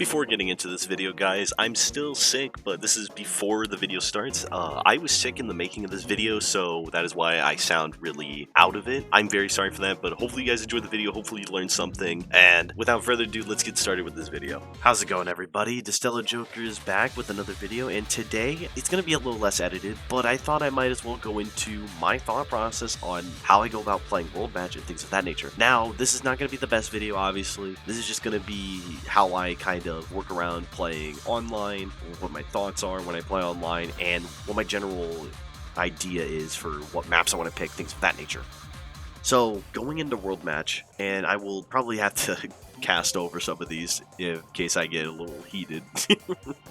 Before getting into this video, guys, I'm still sick, but this is before the video starts. I was sick in the making of this video, so that is why I sound really out of it. I'm very sorry for that, but hopefully you guys enjoyed the video, hopefully you learned something, and without further ado, let's get started with this video. How's it going, everybody? Destello Joker is back with another video, and today, it's going to be a little less edited, but I thought I might as well go into my thought process on how I go about playing World Match and things of that nature. Now, this is not going to be the best video, obviously. This is just going to be how I kind of work around playing online, what my thoughts are when I play online, and what my general idea is for what maps I want to pick, things of that nature. So, going into World Match, and I will probably have to cast over some of these in case I get a little heated,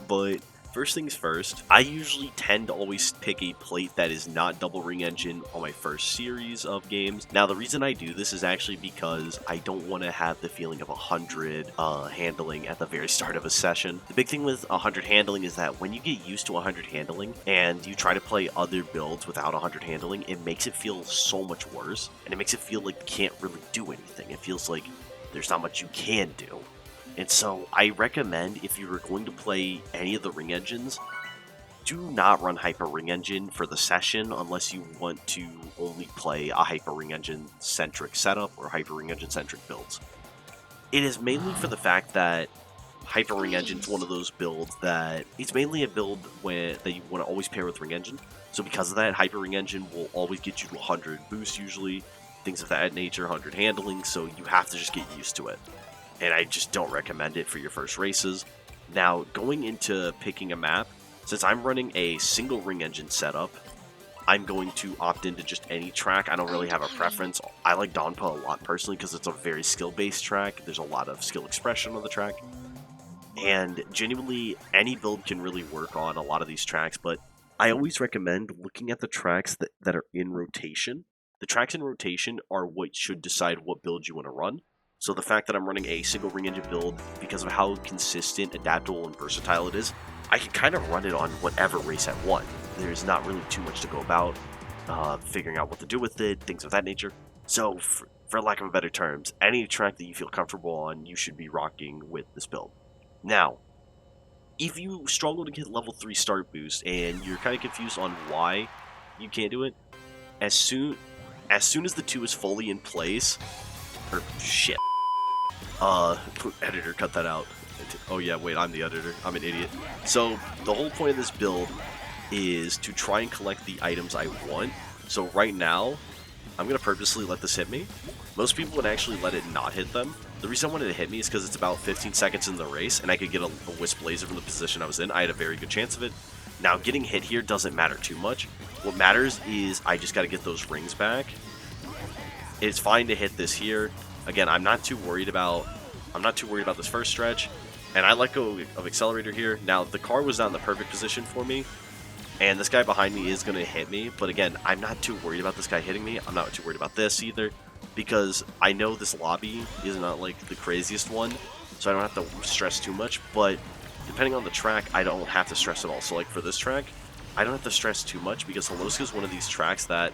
but first things first, I usually tend to always pick a plate that is not double ring engine on my first series of games. Now, the reason I do this is actually because I don't want to have the feeling of 100 handling at the very start of a session. The big thing with 100 handling is that when you get used to 100 handling and you try to play other builds without 100 handling, it makes it feel so much worse, and it makes it feel like you can't really do anything. It feels like there's not much you can do. And so I recommend, if you are going to play any of the ring engines, do not run Hyper Ring Engine for the session unless you want to only play a Hyper Ring Engine centric setup or Hyper Ring Engine centric builds. It is mainly for the fact that Hyper Ring Engine is one of those builds that it's mainly a build that you want to always pair with Ring Engine. So because of that, Hyper Ring Engine will always get you to 100 boost usually, things of that nature, 100 handling, so you have to just get used to it. And I just don't recommend it for your first races. Now, going into picking a map, since I'm running a single ring engine setup, I'm going to opt into just any track. I don't really have a preference. I like Donpa a lot personally because it's a very skill-based track. There's a lot of skill expression on the track. And genuinely, any build can really work on a lot of these tracks, but I always recommend looking at the tracks that are in rotation. The tracks in rotation are what should decide what build you want to run. So the fact that I'm running a single ring engine build, because of how consistent, adaptable, and versatile it is, I can kind of run it on whatever race I want. There's not really too much to go about, figuring out what to do with it, things of that nature. So, for lack of better terms, any track that you feel comfortable on, you should be rocking with this build. Now, if you struggle to get level 3 start boost, and you're kind of confused on why you can't do it, as soon as the 2 is fully in place, or shit. Editor, cut that out. Oh yeah, wait, I'm the editor. I'm an idiot. So, the whole point of this build is to try and collect the items I want. So right now, I'm going to purposely let this hit me. Most people would actually let it not hit them. The reason I wanted it to hit me is because it's about 15 seconds in the race, and I could get a Wisp Laser from the position I was in. I had a very good chance of it. Now, getting hit here doesn't matter too much. What matters is I just got to get those rings back. It's fine to hit this here. Again, I'm not too worried about this first stretch, and I let go of accelerator here. Now, the car was not in the perfect position for me, and this guy behind me is going to hit me, but again, I'm not too worried about this guy hitting me. I'm not too worried about this either, because I know this lobby is not like the craziest one, so I don't have to stress too much, but depending on the track, I don't have to stress at all. So like for this track, I don't have to stress too much, because Holoska is one of these tracks that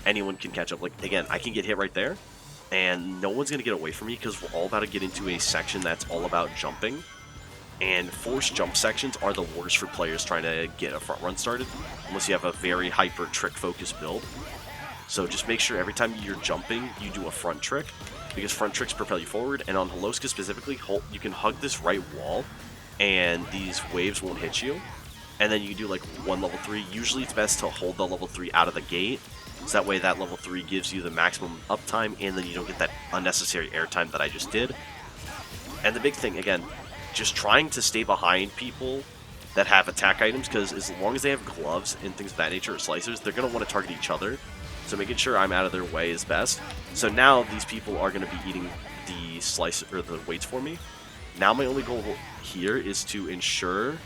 anyone can catch up. Like, again, I can get hit right there, and no one's going to get away from me because we're all about to get into a section that's all about jumping. And forced jump sections are the worst for players trying to get a front run started, unless you have a very hyper trick focused build. So just make sure every time you're jumping, you do a front trick, because front tricks propel you forward. And on Holoska specifically, you can hug this right wall, and these waves won't hit you. And then you do like one level 3. Usually it's best to hold the level 3 out of the gate, so that way that level 3 gives you the maximum uptime, and then you don't get that unnecessary airtime that I just did. And the big thing, again, just trying to stay behind people that have attack items, because as long as they have gloves and things of that nature, or slicers, they're going to want to target each other. So making sure I'm out of their way is best. So now these people are going to be eating the slice or the weights for me. Now my only goal here is to ensure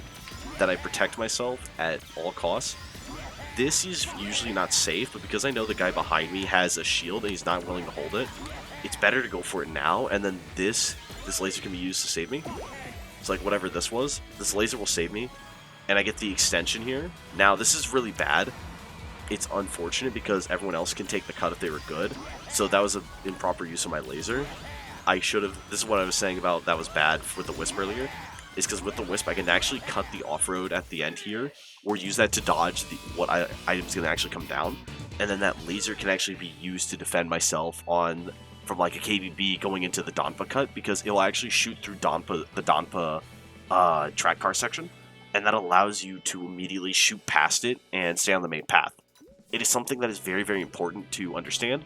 that I protect myself at all costs. This is usually not safe, but because I know the guy behind me has a shield and he's not willing to hold it, it's better to go for it now, and then this laser can be used to save me. It's like whatever this was, this laser will save me, and I get the extension here. Now, this is really bad. It's unfortunate because everyone else can take the cut if they were good, so that was an improper use of my laser. I should have, this is what I was saying about that was bad for the Wisp earlier. is because with the Wisp, I can actually cut the off-road at the end here, or use that to dodge what item's going to actually come down. And then that laser can actually be used to defend myself from like a KBB going into the Donpa cut, because it'll actually shoot through the Donpa track car section, and that allows you to immediately shoot past it and stay on the main path. It is something that is very, very important to understand,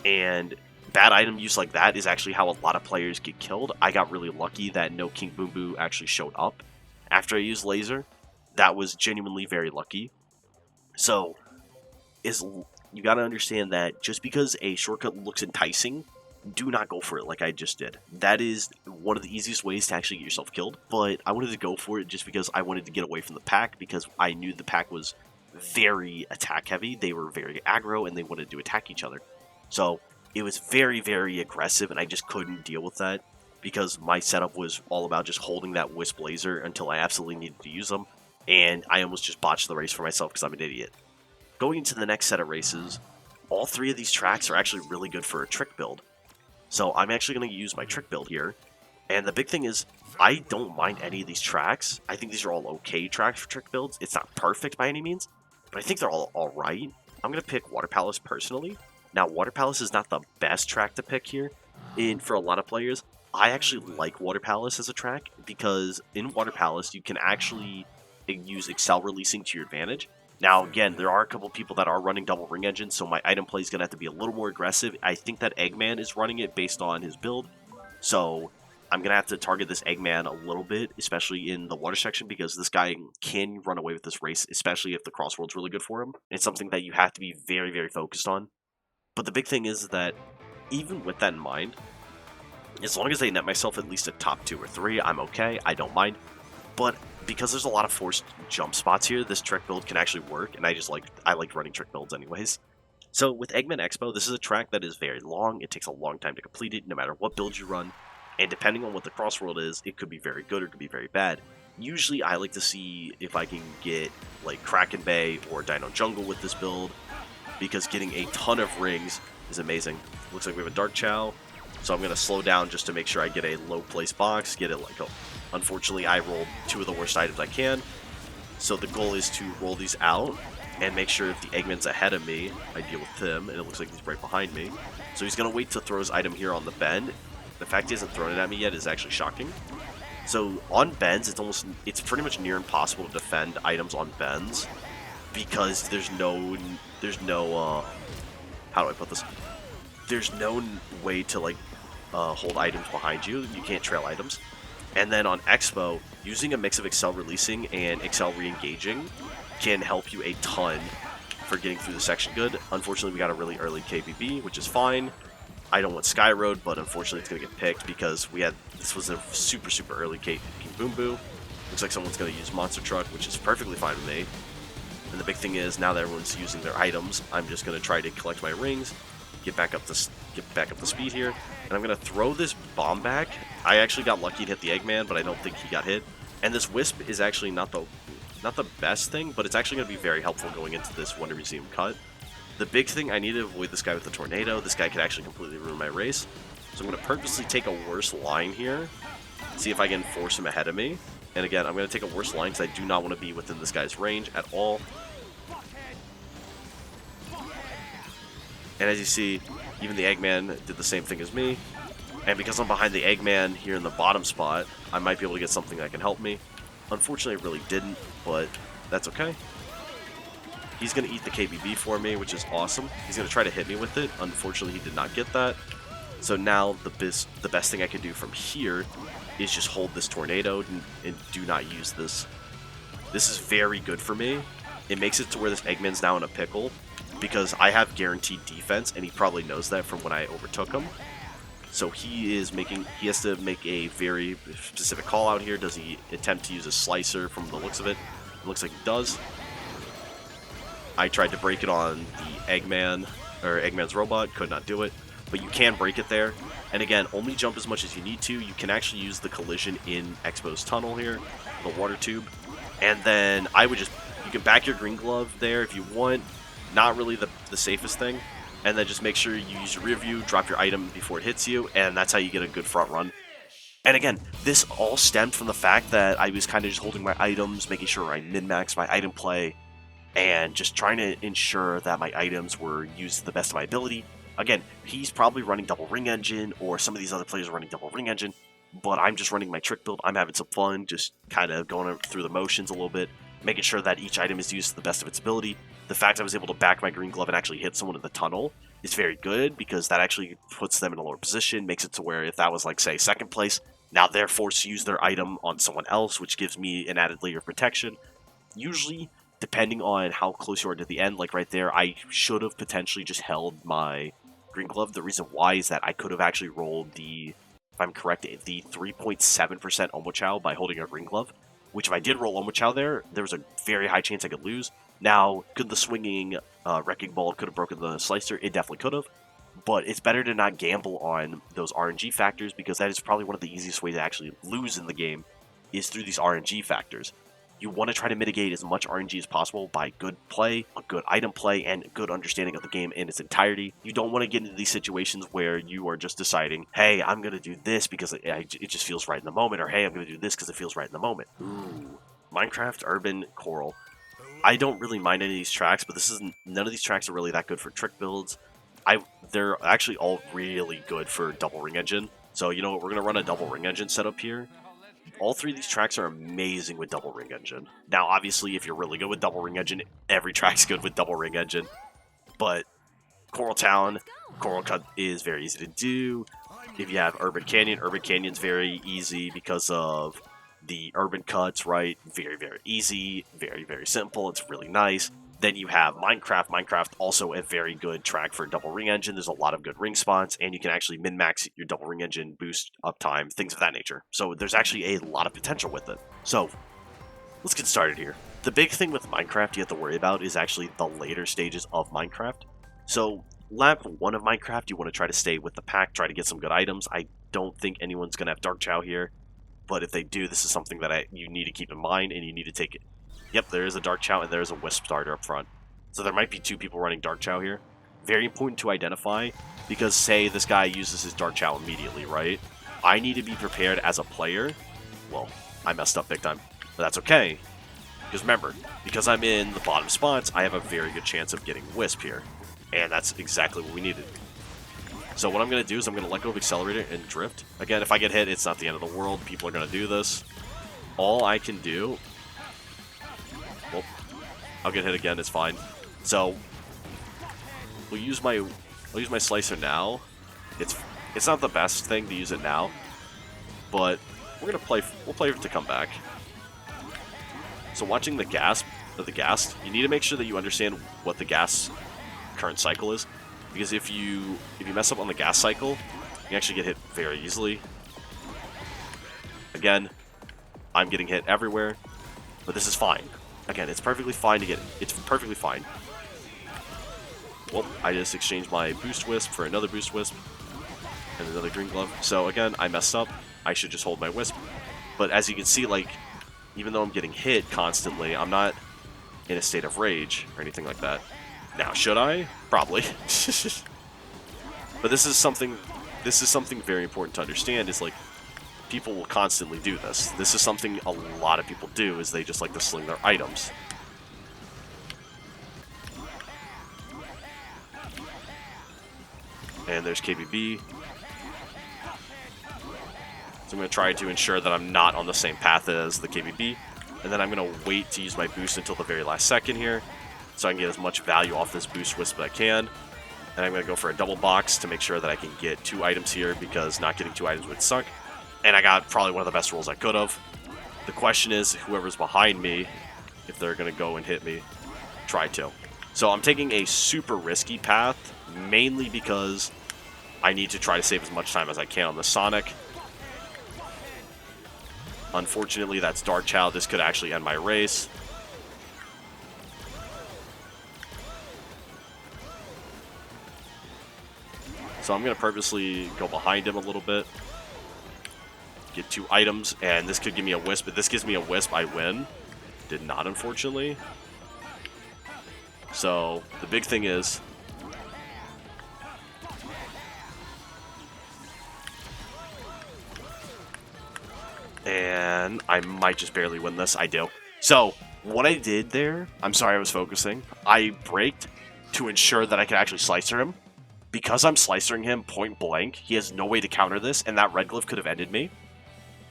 and bad item use like that is actually how a lot of players get killed. I got really lucky that no King Boom Boo actually showed up after I used laser. That was genuinely very lucky. So, you gotta understand that just because a shortcut looks enticing, do not go for it like I just did. That is one of the easiest ways to actually get yourself killed, but I wanted to go for it just because I wanted to get away from the pack, because I knew the pack was very attack heavy. They were very aggro and they wanted to attack each other. So it was very, very aggressive, and I just couldn't deal with that because my setup was all about just holding that Wisp laser until I absolutely needed to use them, and I almost just botched the race for myself because I'm an idiot. Going into the next set of races, all three of these tracks are actually really good for a trick build. So I'm actually going to use my trick build here, and the big thing is, I don't mind any of these tracks. I think these are all okay tracks for trick builds. It's not perfect by any means, but I think they're all alright. I'm going to pick Water Palace personally. Now, Water Palace is not the best track to pick here for a lot of players. I actually like Water Palace as a track because in Water Palace, you can actually use Excel releasing to your advantage. Now, again, there are a couple people that are running double ring engines, so my item play is going to have to be a little more aggressive. I think that Eggman is running it based on his build, so I'm going to have to target this Eggman a little bit, especially in the water section, because this guy can run away with this race, especially if the Crossworld's really good for him. It's something that you have to be very, very focused on. But the big thing is that, even with that in mind, as long as I net myself at least a top 2 or 3, I'm okay, I don't mind. But because there's a lot of forced jump spots here, this trick build can actually work, and I like running trick builds anyways. So with Eggman Expo, this is a track that is very long. It takes a long time to complete it, no matter what build you run. And depending on what the Crossworld is, it could be very good or it could be very bad. Usually I like to see if I can get like Kraken Bay or Dino Jungle with this build, because getting a ton of rings is amazing. Looks like we have a Dark Chow, so I'm going to slow down just to make sure I get a low place box, get it like a... Unfortunately, I rolled 2 of the worst items I can, so the goal is to roll these out and make sure if the Eggman's ahead of me, I deal with him, and it looks like he's right behind me. So he's going to wait to throw his item here on the bend. The fact he hasn't thrown it at me yet is actually shocking. So on bends, it's pretty much near impossible to defend items on bends, because there's no how do I put this? There's no way to like hold items behind you. You can't trail items. And then on Expo, using a mix of Excel releasing and Excel re-engaging can help you a ton for getting through the section good. Unfortunately, we got a really early KBB, which is fine. I don't want Sky Road, but unfortunately it's going to get picked because this was a super, super early King Boom Boo. Looks like someone's going to use Monster Truck, which is perfectly fine with me. And the big thing is, now that everyone's using their items, I'm just going to try to collect my rings, get back up to speed here, and I'm going to throw this bomb back. I actually got lucky to hit the Eggman, but I don't think he got hit. And this Wisp is actually not the best thing, but it's actually going to be very helpful going into this Wonder Museum cut. The big thing, I need to avoid this guy with the tornado. This guy could actually completely ruin my race. So I'm going to purposely take a worse line here, see if I can force him ahead of me. And again, I'm going to take a worse line because I do not want to be within this guy's range at all. And as you see, even the Eggman did the same thing as me. And because I'm behind the Eggman here in the bottom spot, I might be able to get something that can help me. Unfortunately, it really didn't, but that's okay. He's going to eat the KBB for me, which is awesome. He's going to try to hit me with it. Unfortunately, he did not get that. So now the best thing I can do from here is just hold this tornado and do not use this. This is very good for me. It makes it to where this Eggman's now in a pickle, because I have guaranteed defense, and he probably knows that from when I overtook him. So he has to make a very specific call out here. Does he attempt to use a slicer from the looks of it? It looks like he does. I tried to break it on the Eggman, or Eggman's robot, could not do it. But you can break it there. And again, only jump as much as you need to. You can actually use the collision in Expo's tunnel here, the water tube. And then you can back your green glove there if you want. Not really the safest thing. And then just make sure you use your rear view, drop your item before it hits you, and that's how you get a good front run. And again, this all stemmed from the fact that I was kind of just holding my items, making sure I min-max my item play, and just trying to ensure that my items were used to the best of my ability. Again, he's probably running double ring engine, or some of these other players are running double ring engine, but I'm just running my trick build. I'm having some fun, just kind of going through the motions a little bit, making sure that each item is used to the best of its ability. The fact I was able to back my green glove and actually hit someone in the tunnel is very good, because that actually puts them in a lower position, makes it to where if that was like, say, second place, now they're forced to use their item on someone else, which gives me an added layer of protection. Usually, depending on how close you are to the end, like right there, I should have potentially just held my green glove. The reason why is that I could have actually rolled the, if I'm correct, the 3.7% Omo Chow by holding a green glove, which if I did roll Omo Chow there was a very high chance I could lose. Now, could the swinging Wrecking Ball could have broken the Slicer? It definitely could have. But it's better to not gamble on those RNG factors, because that is probably one of the easiest ways to actually lose in the game, is through these RNG factors. You want to try to mitigate as much RNG as possible by good play, a good item play, and good understanding of the game in its entirety. You don't want to get into these situations where you are just deciding, hey, I'm going to do this because it just feels right in the moment, or hey, I'm going to do this because it feels right in the moment. Ooh. Minecraft, Urban, Coral. I don't really mind any of these tracks, but none of these tracks are really that good for trick builds. They're actually all really good for double ring engine. So, you know what, we're going to run a double ring engine setup here. All three of these tracks are amazing with double ring engine. Now, obviously, if you're really good with double ring engine, every track's good with double ring engine. But Coral Town, Coral Cut is very easy to do. If you have Urban Canyon's very easy because of the urban cuts, right? Very, very easy, very, very simple. It's really nice. Then you have Minecraft, also a very good track for double ring engine. There's a lot of good ring spots, and you can actually min-max your double ring engine, boost uptime, things of that nature. So there's actually a lot of potential with it. So let's get started here. The big thing with Minecraft you have to worry about is actually the later stages of Minecraft. So lap 1 of Minecraft, you want to try to stay with the pack, try to get some good items. I don't think anyone's going to have Dark Chow here, but if they do, this is something that you need to keep in mind, and you need to take it. Yep, there is a Dark Chow, and there is a Wisp starter up front. So there might be 2 people running Dark Chow here. Very important to identify, because say this guy uses his Dark Chow immediately, right? I need to be prepared as a player. Well, I messed up big time, but that's okay. Because remember, because I'm in the bottom spots, I have a very good chance of getting Wisp here. And that's exactly what we needed. So what I'm going to do is I'm going to let go of Accelerator and Drift. Again, if I get hit, it's not the end of the world. People are going to do this. All I can do... Well, I'll get hit again, it's fine. So, I'll use my Slicer now. It's not the best thing to use it now, but we'll play for it to come back. So watching the gas, you need to make sure that you understand what the gas current cycle is, because if you mess up on the gas cycle, you actually get hit very easily. Again, I'm getting hit everywhere, but this is fine. Again, it's perfectly fine to get it. It's perfectly fine. Well, I just exchanged my Boost Wisp for another Boost Wisp and another Green Glove. So again, I messed up. I should just hold my Wisp. But as you can see, like, even though I'm getting hit constantly, I'm not in a state of rage or anything like that. Now, should I? Probably. But this is something very important to understand, is like, people will constantly do this. This is something a lot of people do, is they just like to sling their items. And there's KBB. So I'm going to try to ensure that I'm not on the same path as the KBB. And then I'm going to wait to use my boost until the very last second here, so I can get as much value off this Boost Wisp as I can. And I'm going to go for a double box to make sure that I can get 2 items here, because not getting 2 items would suck. And I got probably one of the best rolls I could have. The question is, whoever's behind me, if they're going to go and hit me, try to. So I'm taking a super risky path, mainly because I need to try to save as much time as I can on the Sonic. Unfortunately, that's Dark Chow. This could actually end my race. So I'm going to purposely go behind him a little bit. Get 2 items, and this could give me a Wisp. If this gives me a Wisp, I win. Did not, unfortunately. So the big thing is, And I might just barely win this. I do. So, what I did there, I'm sorry I was focusing, I braked to ensure that I could actually slicer him. Because I'm slicing him point blank, he has no way to counter this, and that red glove could have ended me.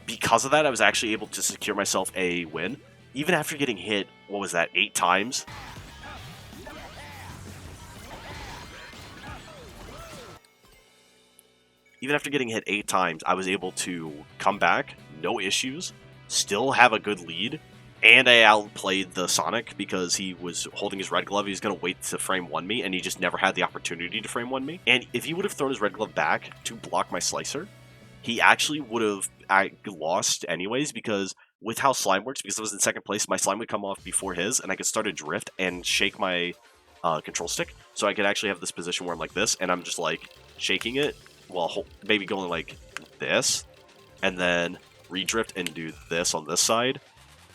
Because of that, I was actually able to secure myself a win. Even after getting hit, what was that, 8 times? Even after getting hit 8 times, I was able to come back, no issues, still have a good lead, and I outplayed the Sonic because he was holding his red glove. He was going to wait to frame 1 me, and he just never had the opportunity to frame 1 me. And if he would have thrown his red glove back to block my slicer, he actually would have lost anyways, because with how slime works, because I was in second place, my slime would come off before his, and I could start a drift and shake my control stick. So I could actually have this position where I'm like this, and I'm just like shaking it, while maybe going like this, and then redrift and do this on this side,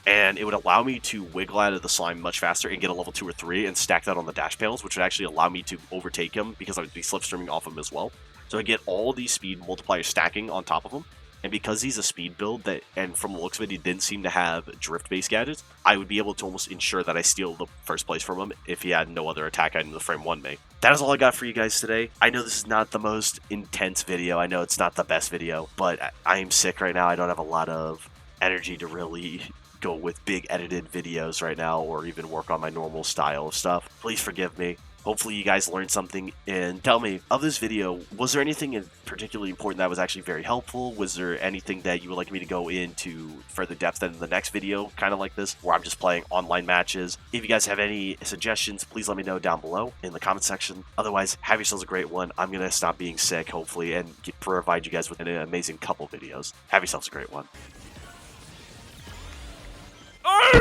and it would allow me to wiggle out of the slime much faster and get a level 2 or 3 and stack that on the dash panels, which would actually allow me to overtake him because I would be slipstreaming off him as well. So I get all these speed multipliers stacking on top of him, and because he's a speed build that, and from the looks of it, he didn't seem to have drift-based gadgets, I would be able to almost ensure that I steal the first place from him if he had no other attack item to frame 1 me. That is all I got for you guys today. I know this is not the most intense video. I know it's not the best video, but I am sick right now. I don't have a lot of energy to really go with big edited videos right now or even work on my normal style of stuff. Please forgive me. Hopefully you guys learned something, and tell me, of this video, was there anything particularly important that was actually very helpful? Was there anything that you would like me to go into further depth in the next video, kind of like this, where I'm just playing online matches? If you guys have any suggestions, please let me know down below in the comment section. Otherwise, have yourselves a great one. I'm going to stop being sick, hopefully, and provide you guys with an amazing couple videos. Have yourselves a great one.